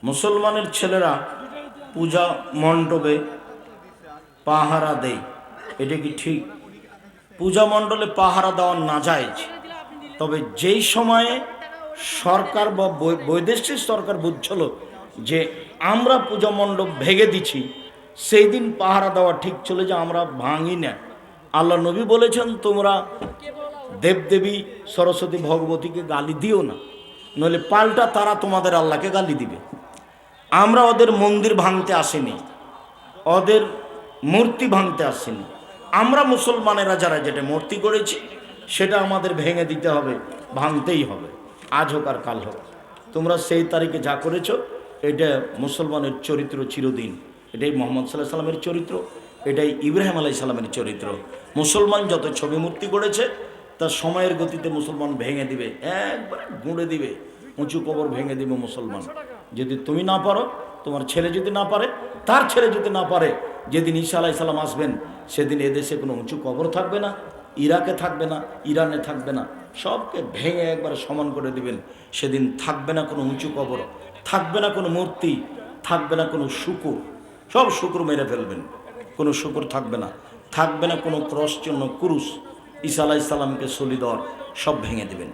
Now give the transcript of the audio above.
মুসলমানের ছেলেরা পূজা মণ্ডপে পাহারা দেয়, এটা কি ঠিক? পূজা মণ্ডলে পাহারা দেওয়া নাজায়েজ, তবে যেই সময়ে সরকার বা বৈদেশিক সরকার বুঝছিল যে আমরা পূজা মণ্ডপ ভেঙে দিচ্ছি, সেই দিন পাহারা দেওয়া ঠিক ছিল যে আমরা ভাঙি না। আল্লাহ নবী বলেছেন, তোমরা দেবদেবী সরস্বতী ভগবতীকে গালি দিও না, নইলে পাল্টা তারা তোমাদের আল্লাহকে গালি দিবে। আমরা ওদের মন্দির ভাঙতে আসিনি, ওদের মূর্তি ভাঙতে আসিনি। আমরা মুসলমানেরা যারা যেটা মূর্তি করেছি সেটা আমাদের ভেঙে দিতে হবে, ভাঙতেই হবে, আজ হোক আর কাল হোক। তোমরা সেই তারিখে যা করেছো এটা মুসলমানের চরিত্র চিরদিন। এটাই মোহাম্মদ সাল্লাহ সাল্লামের চরিত্র, এটাই ইব্রাহিম আলাইহিস সালামের চরিত্র। মুসলমান যত ছবি মূর্তি করেছে তা সময়ের গতিতে মুসলমান ভেঙে দিবে, একবারে গুঁড়ে দিবে, উঁচু কবর ভেঙে দিবে মুসলমান। যদি তুমি না পারো, তোমার ছেলে যদি না পারে, তার ছেলে যদি না পারে, যেদিন ঈসা আলাইহিস সালাম আসবেন সেদিন এদেশে কোনো উঁচু কবর থাকবে না, ইরাকে থাকবে না, ইরানে থাকবে না, সবকে ভেঙে একবারে সমান করে দিবেন। সেদিন থাকবে না কোনো উঁচু কবর, থাকবে না কোনো মূর্তি, থাকবে না কোনো শুকুর, সব শুকুর মেরে ফেলবেন, কোনো শুকুর থাকবে না, থাকবে না কোনো ক্রস চিহ্ন, ক্রুশ, ঈসা আলাইহিস সালামকে সলি দেওয়ার, সব ভেঙে দেবেন।